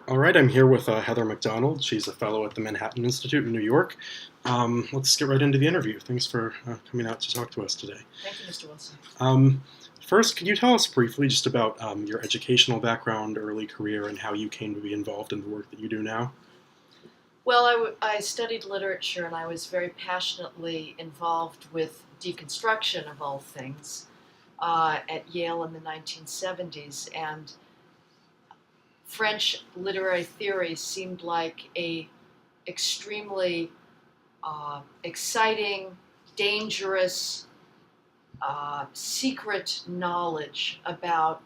All right, I'm here with Heather McDonald. She's a fellow at the Manhattan Institute in New York. Let's get right into the interview. Thanks for coming out to talk to us today. Thank you, Mr. Wilson. Um, First, could you tell us briefly just about your educational background, early career, and how you came to be involved in the work that you do now? Well, I studied literature and I was very passionately involved with deconstruction of all things at Yale in the 1970s. And French literary theory seemed like a extremely exciting, dangerous, secret knowledge about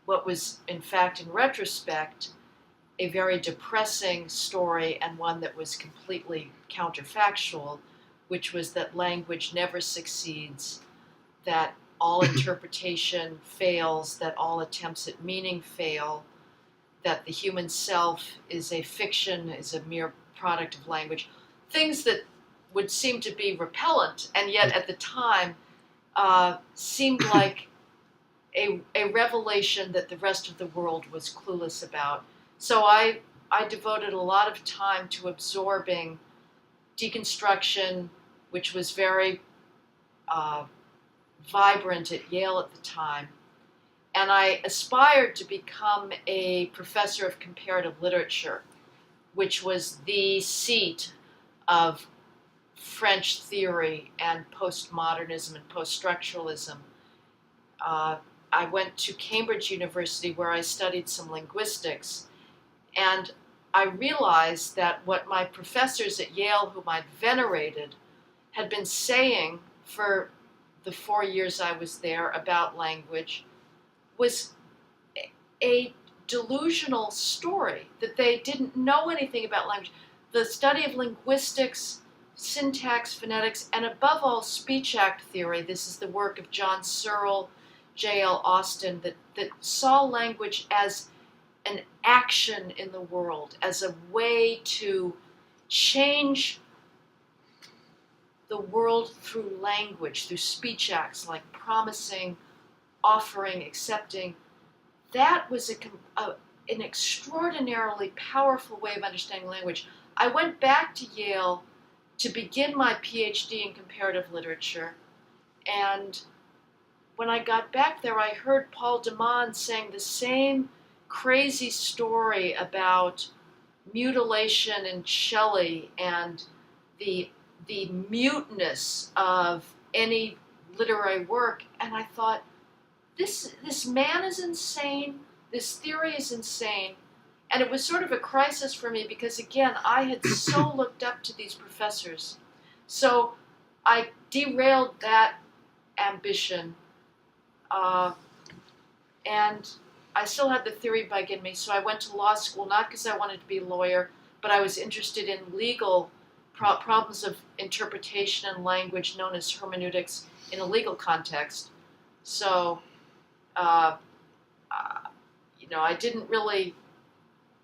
what was, in fact, in retrospect, a very depressing story and one that was completely counterfactual, which was that language never succeeds, that all interpretation fails, that all attempts at meaning fail, that the human self is a fiction, is a mere product of language. Things that would seem to be repellent, and yet at the time seemed like a revelation that the rest of the world was clueless about. So I devoted a lot of time to absorbing deconstruction, which was very vibrant at Yale at the time. And I aspired to become a professor of comparative literature, which was the seat of French theory and postmodernism and poststructuralism. I went to Cambridge University where I studied some linguistics, and I realized that what my professors at Yale, whom I'd venerated, had been saying for the 4 years I was there about language was a delusional story, that they didn't know anything about language. The study of linguistics, syntax, phonetics, and above all, speech act theory, this is the work of John Searle, J.L. Austin, that saw language as an action in the world, as a way to change the world through language, through speech acts like promising, offering, accepting. That was an extraordinarily powerful way of understanding language. I went back to Yale to begin my PhD in comparative literature, and when I got back there, I heard Paul de Man saying the same crazy story about mutilation in Shelley and the muteness of any literary work, and I thought, this man is insane, this theory is insane. And it was sort of a crisis for me because, again, I had so looked up to these professors. So I derailed that ambition, and I still had the theory bug in me, so I went to law school, not because I wanted to be a lawyer, but I was interested in legal problems of interpretation and language known as hermeneutics in a legal context. So, I didn't really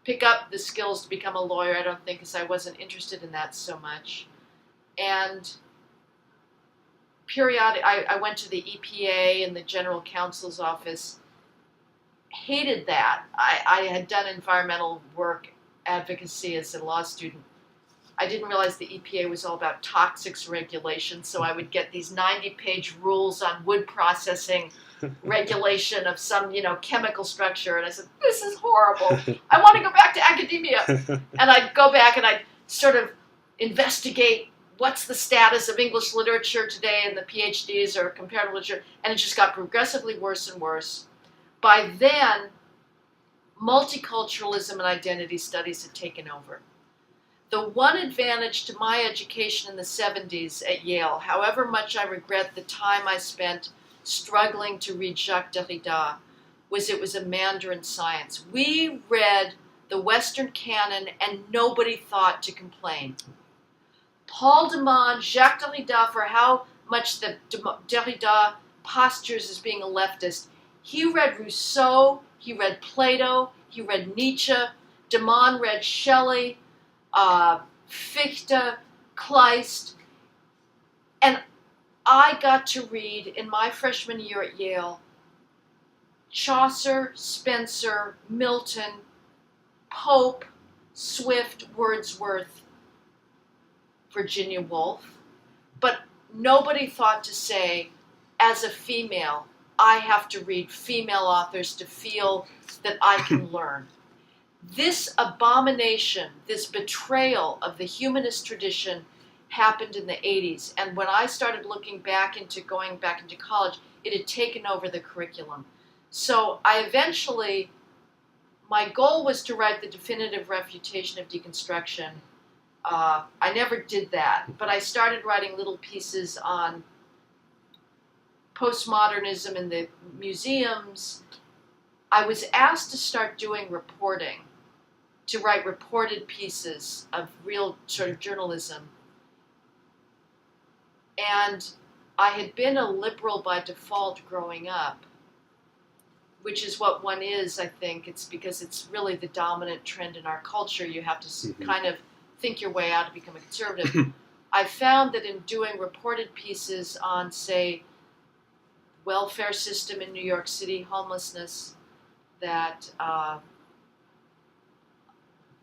pick up the skills to become a lawyer, I don't think, because I wasn't interested in that so much. And I went to the EPA and the General Counsel's office. Hated that. I had done environmental work advocacy as a law student. I didn't realize the EPA was all about toxics regulation, so I would get these 90-page rules on wood processing regulation of some, chemical structure, and I said, this is horrible. I want to go back to academia. And I'd go back and I'd sort of investigate what's the status of English literature today in the PhDs or comparative literature, and it just got progressively worse and worse. By then, multiculturalism and identity studies had taken over. The one advantage to my education in the 70s at Yale, however much I regret the time I spent struggling to read Jacques Derrida, was it was a Mandarin science. We read the Western canon and nobody thought to complain. Paul de Man, Jacques Derrida, for how much the Derrida postures as being a leftist, he read Rousseau, he read Plato, he read Nietzsche, de Man read Shelley, Fichte, Kleist, and I got to read in my freshman year at Yale Chaucer, Spencer, Milton, Pope, Swift, Wordsworth, Virginia Woolf, but nobody thought to say, as a female, I have to read female authors to feel that I can learn. This abomination, this betrayal of the humanist tradition happened in the 80s. And when I started going back into college, it had taken over the curriculum. So my goal was to write the definitive refutation of deconstruction. I never did that, but I started writing little pieces on postmodernism in the museums. I was asked to start doing reporting, to write reported pieces of real sort of journalism. And I had been a liberal by default growing up, which is what one is, I think. It's because it's really the dominant trend in our culture. You have to kind of think your way out to become a conservative. I found that in doing reported pieces on, say, welfare system in New York City, homelessness, that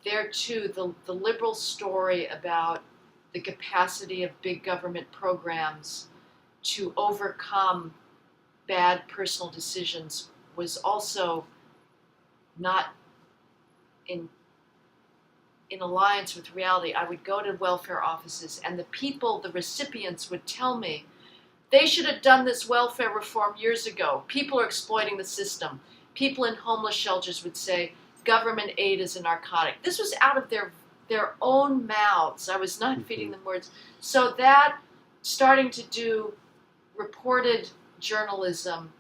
there too, the liberal story about the capacity of big government programs to overcome bad personal decisions was also not in alliance with reality. I would go to welfare offices and the recipients would tell me, they should have done this welfare reform years ago. People are exploiting the system. People in homeless shelters would say, government aid is a narcotic. This was out of their own mouths. I was not feeding them words. So that, starting to do reported journalism,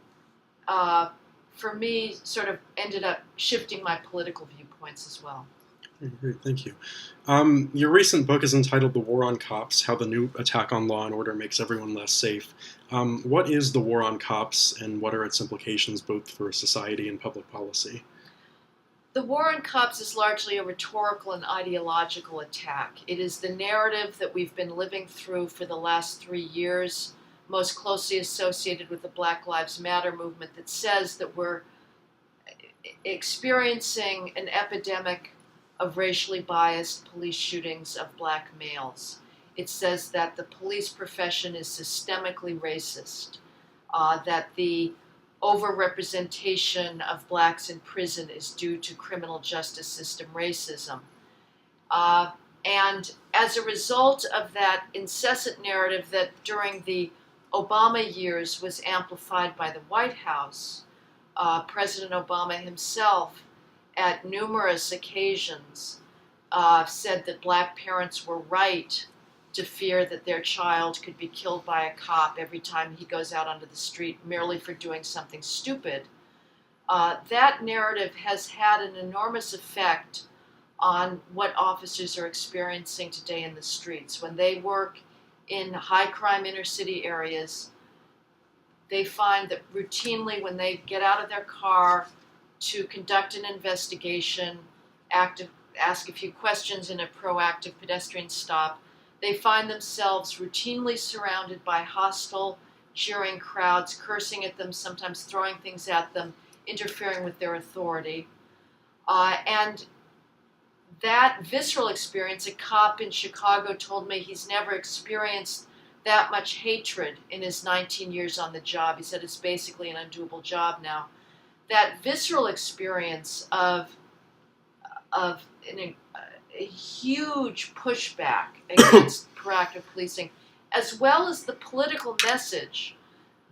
for me, sort of ended up shifting my political viewpoints as well. Great, thank you. Your recent book is entitled The War on Cops, How the New Attack on Law and Order Makes Everyone Less Safe. What is the war on cops, and what are its implications both for society and public policy? The war on cops is largely a rhetorical and ideological attack. It is the narrative that we've been living through for the last 3 years, most closely associated with the Black Lives Matter movement, that says that we're experiencing an epidemic of racially biased police shootings of black males. It says that the police profession is systemically racist, that the overrepresentation of blacks in prison is due to criminal justice system racism. And as a result of that incessant narrative that during the Obama years was amplified by the White House, President Obama himself at numerous occasions said that black parents were right to fear that their child could be killed by a cop every time he goes out onto the street merely for doing something stupid. That narrative has had an enormous effect on what officers are experiencing today in the streets. When they work in high crime inner city areas, they find that routinely when they get out of their car to conduct an investigation, ask a few questions in a proactive pedestrian stop, they find themselves routinely surrounded by hostile, jeering crowds, cursing at them, sometimes throwing things at them, interfering with their authority. And that visceral experience, a cop in Chicago told me he's never experienced that much hatred in his 19 years on the job. He said it's basically an undoable job now. That visceral experience of a huge pushback against proactive policing, as well as the political message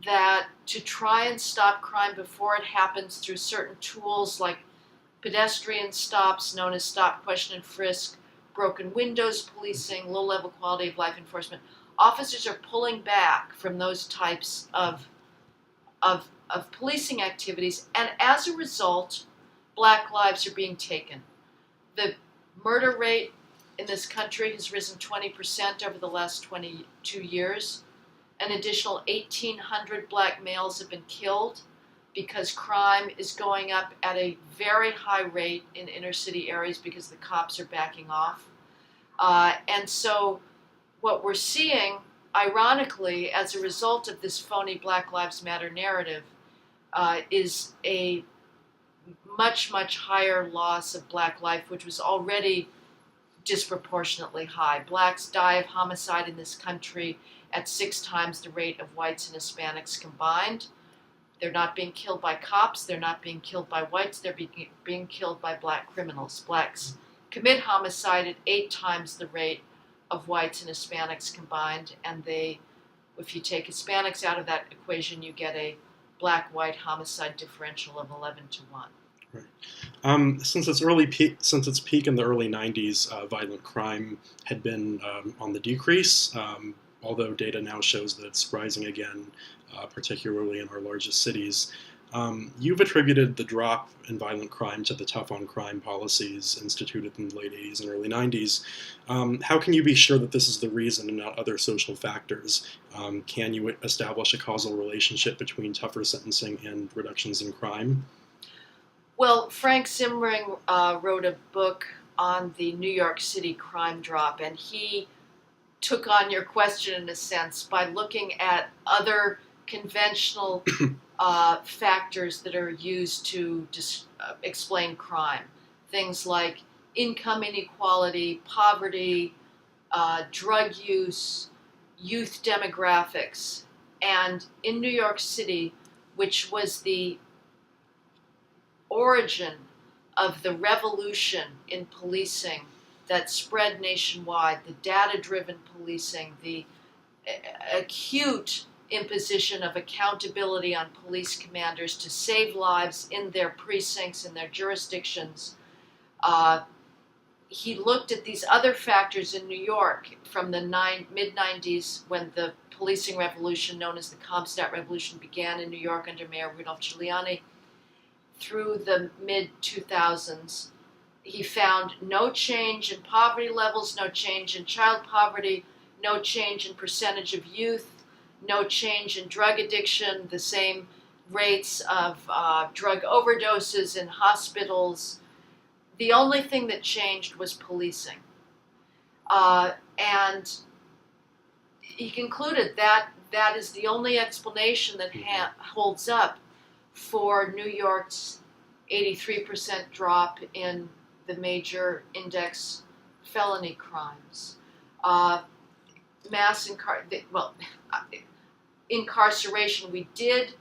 that to try and stop crime before it happens through certain tools like pedestrian stops known as stop, question, and frisk, broken windows policing, low-level quality of life enforcement. Officers are pulling back from those types of policing activities, and as a result, black lives are being taken. The murder rate in this country has risen 20% over the last 22 years. An additional 1,800 black males have been killed because crime is going up at a very high rate in inner city areas because the cops are backing off. And so what we're seeing, ironically, as a result of this phony Black Lives Matter narrative, is a much, much higher loss of black life, which was already disproportionately high. Blacks die of homicide in this country at 6 times the rate of whites and Hispanics combined. They're not being killed by cops. They're not being killed by whites. They're being killed by black criminals. Blacks commit homicide at 8 times the rate of whites and Hispanics combined. And if you take Hispanics out of that equation, you get a black-white homicide differential of 11 to 1. Right. Since its peak in the early 90s, violent crime had been on the decrease, although data now shows that it's rising again, particularly in our largest cities. You've attributed the drop in violent crime to the tough-on-crime policies instituted in the late 80s and early 90s. How can you be sure that this is the reason and not other social factors? Can you establish a causal relationship between tougher sentencing and reductions in crime? Well, Frank Zimring wrote a book on the New York City crime drop, and he took on your question in a sense by looking at other conventional factors that are used to explain crime. Things like income inequality, poverty, drug use, youth demographics. And in New York City, which was the origin of the revolution in policing that spread nationwide, the data-driven policing, the acute imposition of accountability on police commanders to save lives in their precincts, in their jurisdictions. He looked at these other factors in New York from the mid-90s, when the policing revolution known as the Comstat Revolution began in New York under Mayor Rudolph Giuliani, through the mid-2000s. He found no change in poverty levels, no change in child poverty, no change in percentage of youth, no change in drug addiction, the same rates of drug overdoses in hospitals. The only thing that changed was policing. And he concluded that that is the only explanation that holds up for New York's 83% drop in the major index felony crimes. Incarceration, we did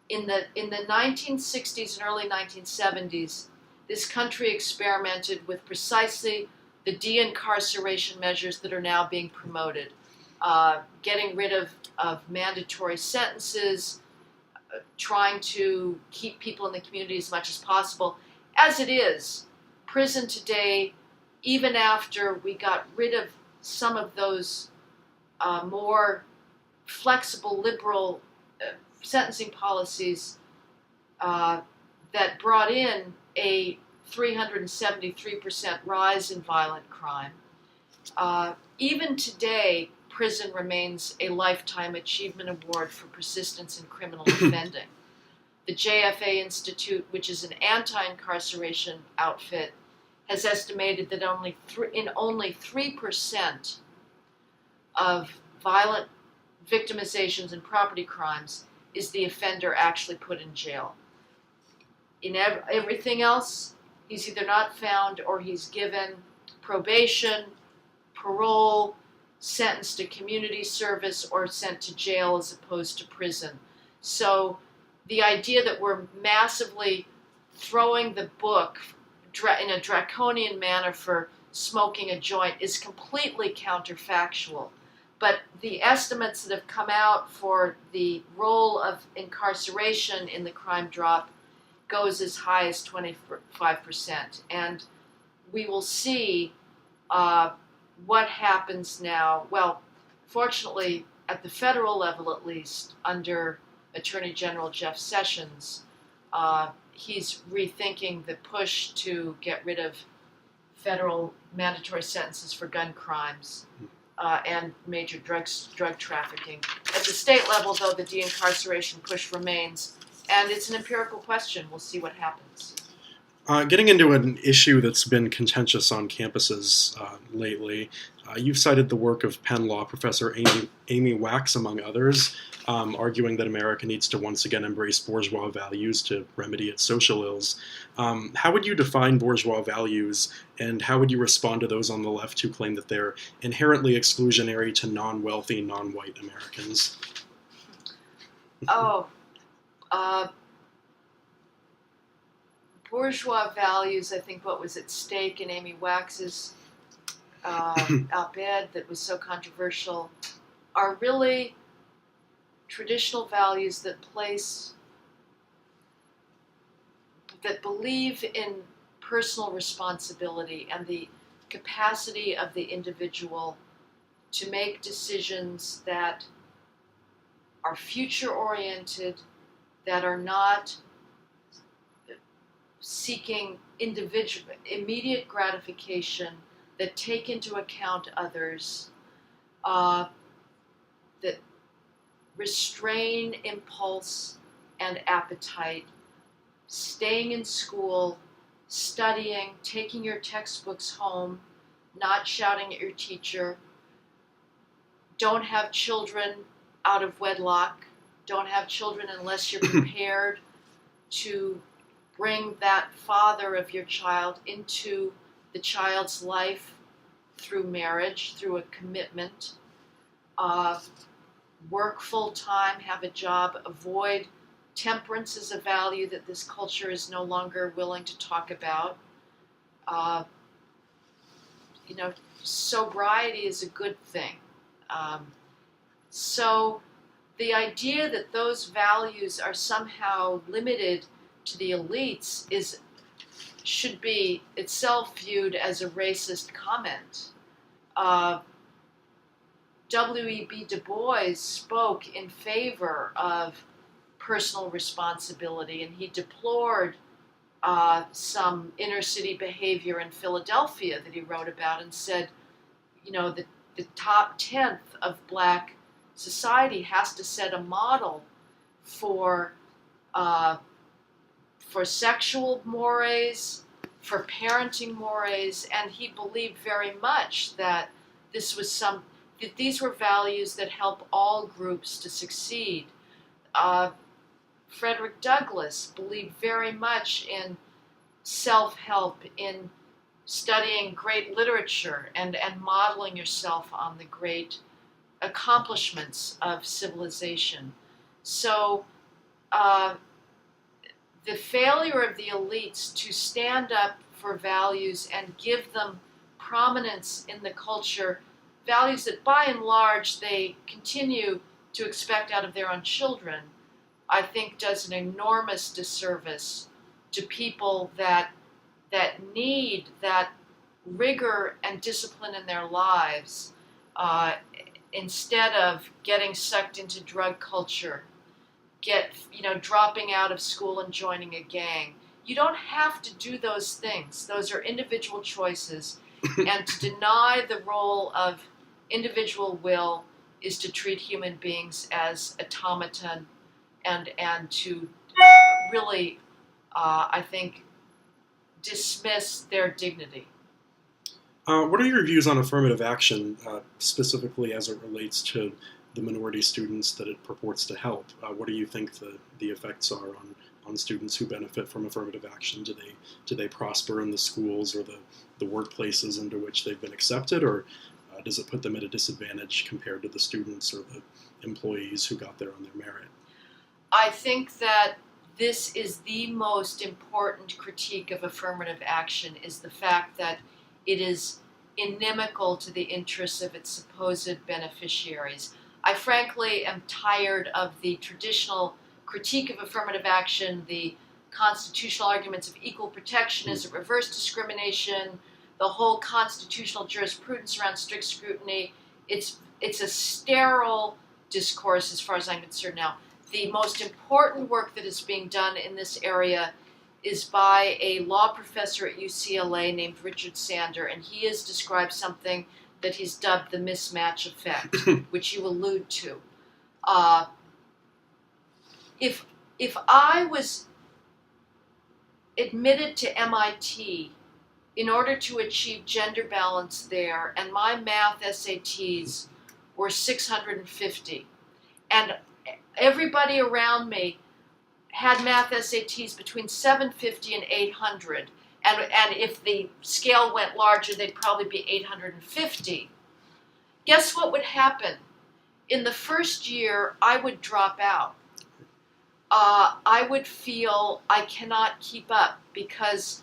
in the 1960s and early 1970s, this country experimented with precisely the de-incarceration measures that are now being promoted. Getting rid of mandatory sentences, trying to keep people in the community as much as possible. As it is, prison today, even after we got rid of some of those more flexible, liberal sentencing policies that brought in a 373% rise in violent crime, even today, prison remains a Lifetime Achievement Award for persistence in criminal offending. The JFA Institute, which is an anti-incarceration outfit, has estimated that in only 3% of violent victimizations and property crimes is the offender actually put in jail. In everything else, he's either not found or he's given probation, parole, sentenced to community service, or sent to jail as opposed to prison. So the idea that we're massively throwing the book in a draconian manner for smoking a joint is completely counterfactual. But the estimates that have come out for the role of incarceration in the crime drop goes as high as 25%. And we will see what happens now. Well, fortunately, at the federal level at least, under Attorney General Jeff Sessions, he's rethinking the push to get rid of federal mandatory sentences for gun crimes and major drug trafficking. At the state level, though, the de-incarceration push remains, and it's an empirical question. We'll see what happens. Getting into an issue that's been contentious on campuses lately, you've cited the work of Penn Law professor Amy Wax, among others. arguing that America needs to once again embrace bourgeois values to remedy its social ills. How would you define bourgeois values, and how would you respond to those on the left who claim that they're inherently exclusionary to non-wealthy, non-white Americans? Oh, uh, bourgeois values, I think what was at stake in Amy Wax's op-ed that was so controversial, are really traditional values that believe in personal responsibility and the capacity of the individual to make decisions that are future-oriented, that are not seeking immediate gratification, that take into account others, that restrain impulse and appetite, staying in school, studying, taking your textbooks home, not shouting at your teacher, don't have children out of wedlock, don't have children unless you're prepared to bring that father of your child into the child's life through marriage, through a commitment. Work full-time, have a job, avoid temperance is a value that this culture is no longer willing to talk about. Sobriety is a good thing. So the idea that those values are somehow limited to the elites should be itself viewed as a racist comment. W.E.B. Du Bois spoke in favor of personal responsibility, and he deplored some inner city behavior in Philadelphia that he wrote about, and said, the top 10th of black society has to set a model for sexual mores, for parenting mores, and he believed very much that these were values that help all groups to succeed. Frederick Douglass believed very much in self-help, in studying great literature and modeling yourself on the great accomplishments of civilization. So the failure of the elites to stand up for values and give them prominence in the culture, values that by and large they continue to expect out of their own children, I think does an enormous disservice to people that need that rigor and discipline in their lives, instead of getting sucked into drug culture, dropping out of school and joining a gang. You don't have to do those things. Those are individual choices. And to deny the role of individual will is to treat human beings as automaton and to really, I think, dismiss their dignity. What are your views on affirmative action, specifically as it relates to the minority students that it purports to help? What do you think the effects are on students who benefit from affirmative action? Do they prosper in the schools or the workplaces into which they've been accepted, or does it put them at a disadvantage compared to the students or the employees who got there on their merit? I think that this is the most important critique of affirmative action, is the fact that it is inimical to the interests of its supposed beneficiaries. I frankly am tired of the traditional critique of affirmative action, the constitutional arguments of equal protection as a reverse discrimination, the whole constitutional jurisprudence around strict scrutiny. It's a sterile discourse as far as I'm concerned now. The most important work that is being done in this area is by a law professor at UCLA named Richard Sander, and he has described something that he's dubbed the mismatch effect, which you allude to. If I was admitted to MIT in order to achieve gender balance there, and my math SATs were 650, and everybody around me had math SATs between 750 and 800. And if the scale went larger, they'd probably be 850. Guess what would happen? In the first year, I would drop out. I would feel I cannot keep up because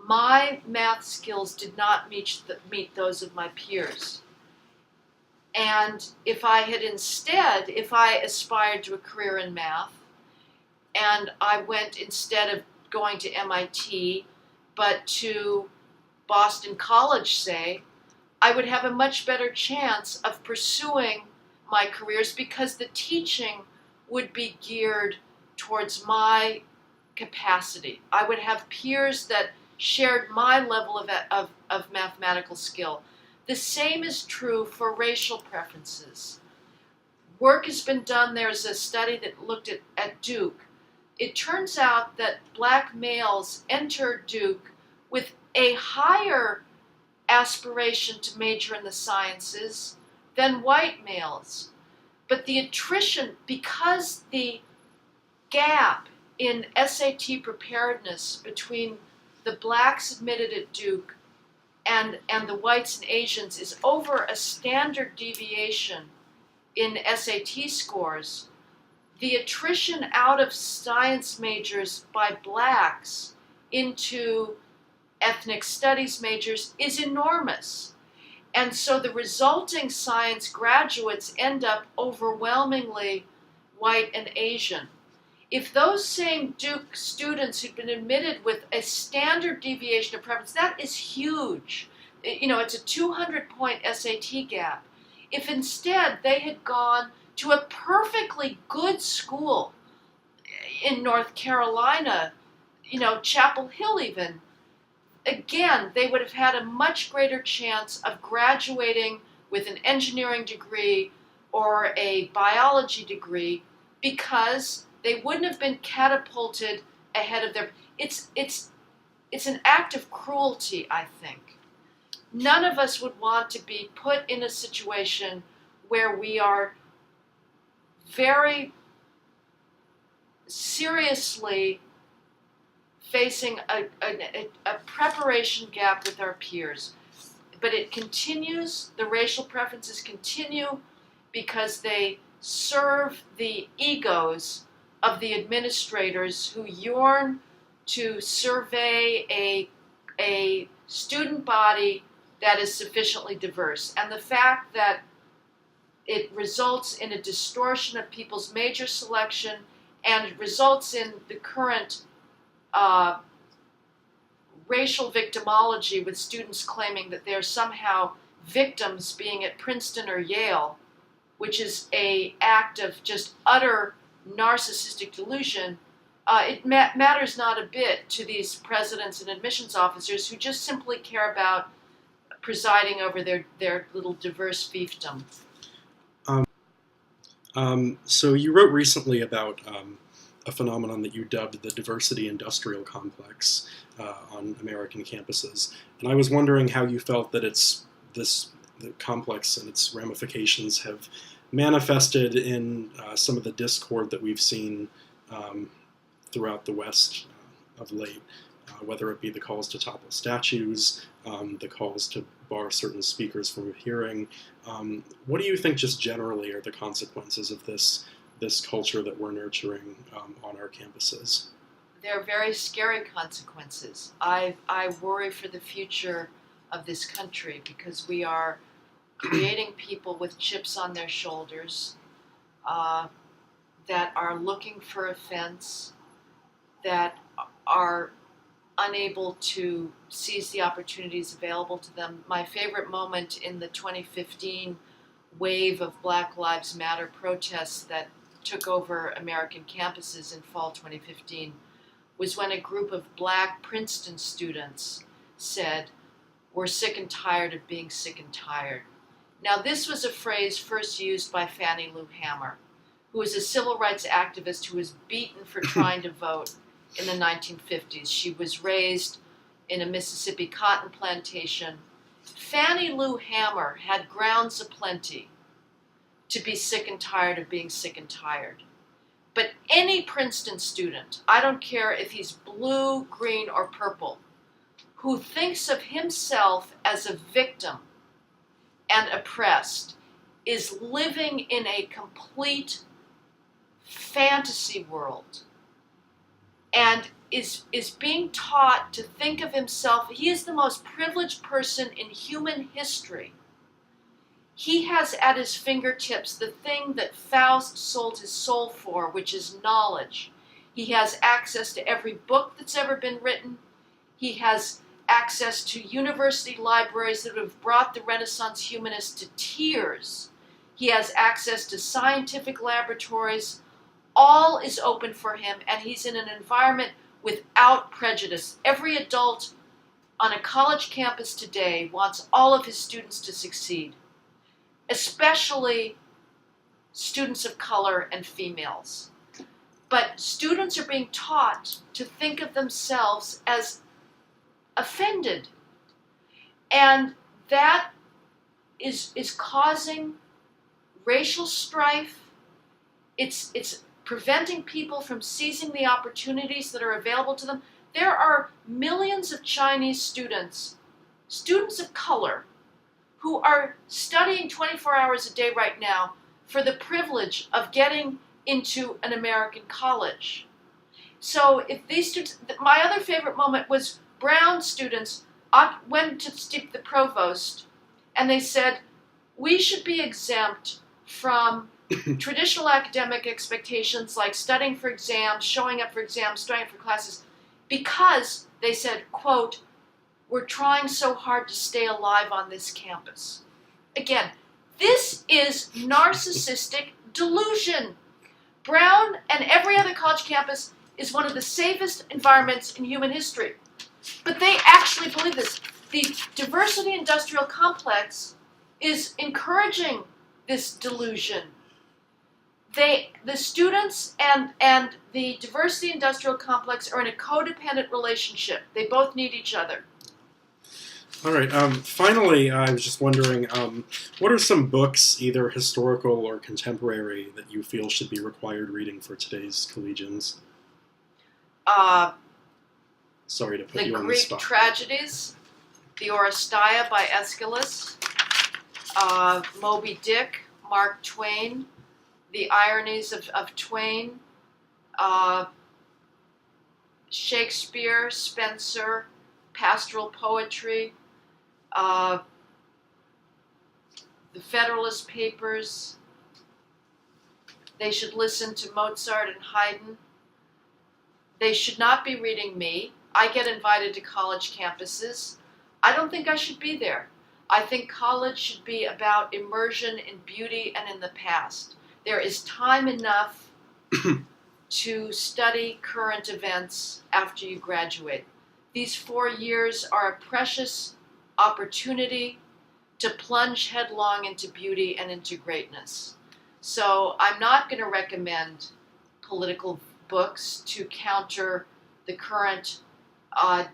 my math skills did not meet those of my peers. And if I aspired to a career in math, and I went instead of going to MIT, but to Boston College, say, I would have a much better chance of pursuing my careers because the teaching would be geared towards my capacity. I would have peers that shared my level of mathematical skill. The same is true for racial preferences. Work has been done. There's a study that looked at Duke. It turns out that black males enter Duke with a higher aspiration to major in the sciences than white males. But the attrition, because the gap in SAT preparedness between the blacks admitted at Duke and the whites and Asians is over a standard deviation in SAT scores, the attrition out of science majors by blacks into ethnic studies majors is enormous. And so the resulting science graduates end up overwhelmingly white and Asian. If those same Duke students who'd been admitted with a standard deviation of preference, that is huge. It's a 200-point SAT gap. If instead they had gone to a perfectly good school in North Carolina, Chapel Hill even, again, they would have had a much greater chance of graduating with an engineering degree or a biology degree because they wouldn't have been catapulted ahead of their... It's an act of cruelty, I think. None of us would want to be put in a situation where we are very seriously facing a preparation gap with our peers. But it continues, the racial preferences continue because they serve the egos of the administrators who yearn to survey a student body that is sufficiently diverse. And the fact that it results in a distortion of people's major selection and it results in the current racial victimology with students claiming that they're somehow victims being at Princeton or Yale, which is an act of just utter narcissistic delusion, it matters not a bit to these presidents and admissions officers who just simply care about presiding over their little diverse fiefdom. So you wrote recently about a phenomenon that you dubbed the diversity industrial complex on American campuses. And I was wondering how you felt that the complex and its ramifications have manifested in some of the discord that we've seen throughout the West of late, whether it be the calls to topple statues, the calls to bar certain speakers from appearing. What do you think just generally are the consequences of this culture that we're nurturing on our campuses? There are very scary consequences. I worry for the future of this country because we are creating people with chips on their shoulders that are looking for offense, that are unable to seize the opportunities available to them. My favorite moment in the 2015 wave of Black Lives Matter protests that took over American campuses in fall 2015 was when a group of black Princeton students said, "We're sick and tired of being sick and tired." Now, this was a phrase first used by Fannie Lou Hamer, who was a civil rights activist who was beaten for trying to vote in the 1950s. She was raised in a Mississippi cotton plantation. Fannie Lou Hamer had grounds aplenty to be sick and tired of being sick and tired. But any Princeton student, I don't care if he's blue, green, or purple, who thinks of himself as a victim and oppressed is living in a complete fantasy world and is being taught to think of himself. He is the most privileged person in human history. He has at his fingertips the thing that Faust sold his soul for, which is knowledge. He has access to every book that's ever been written. He has access to university libraries that have brought the Renaissance humanists to tears. He has access to scientific laboratories. All is open for him, and he's in an environment without prejudice. Every adult on a college campus today wants all of his students to succeed, especially students of color and females. But students are being taught to think of themselves as offended. And that is causing racial strife. It's preventing people from seizing the opportunities that are available to them. There are millions of Chinese students of color, who are studying 24 hours a day right now for the privilege of getting into an American college. So if these students, my other favorite moment was Brown students went to speak to the provost, and they said, we should be exempt from traditional academic expectations like studying for exams, showing up for exams, studying for classes, because, they said, quote, we're trying so hard to stay alive on this campus. Again, this is narcissistic delusion. Brown and every other college campus is one of the safest environments in human history. But they actually believe this. The diversity industrial complex is encouraging this delusion. The students and the diversity industrial complex are in a codependent relationship. They both need each other. All right. Finally, I was just wondering, what are some books, either historical or contemporary, that you feel should be required reading for today's collegians? Sorry to put you on the Greek spot. Tragedies, the Oresteia by Aeschylus, Moby Dick, Mark Twain, The Ironies of Twain, Shakespeare, Spenser, pastoral poetry, the Federalist Papers. They should listen to Mozart and Haydn. They should not be reading me. I get invited to college campuses. I don't think I should be there. I think college should be about immersion in beauty and in the past. There is time enough to study current events after you graduate. These 4 years are a precious opportunity to plunge headlong into beauty and into greatness. So I'm not going to recommend political books to counter the current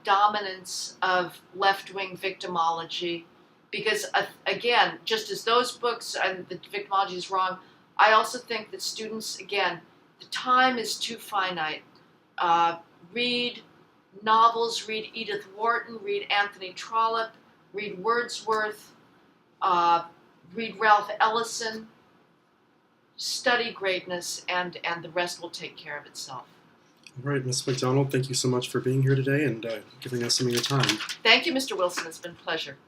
dominance of left-wing victimology, because again, just as those books and the victimology is wrong, I also think that students, again, the time is too finite. Read novels, read Edith Wharton, read Anthony Trollope, read Wordsworth, read Ralph Ellison, study greatness, and the rest will take care of itself. All right, Ms. McDonald, thank you so much for being here today and giving us some of your time. Thank you, Mr. Wilson. It's been a pleasure.